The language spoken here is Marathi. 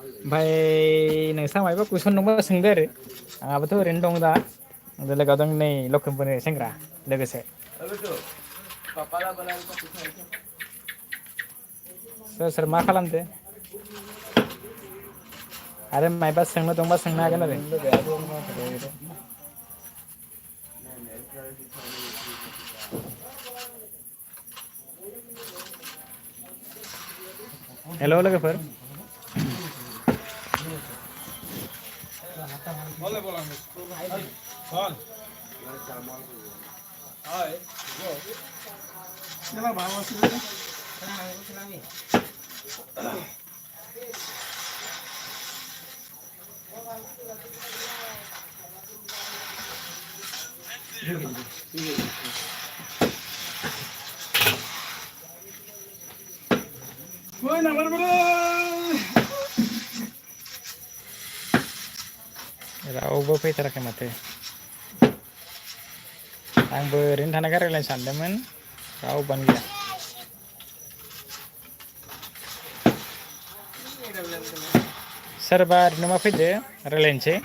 ओमफ्राय नोंसा मायबा कुइसन दंबा सोंदो आरो आंहाबोथ' ओरैनो दं दा लोगोआव दं नै लखिमपुरनि सेंग्रा लोगोसे सोर सोर मा खालामदो आरो मायबा सोंनो दंबा सोंनो हागोन आरो हेल' लोगोफोर रावबो फैथाराखै माथो आंबो ओरैनो थानायखाय रायज्लायनो सानदोंमोन रावबोआनो गैया सोरबा ओरैनो मा फैदो रायज्लायनोसै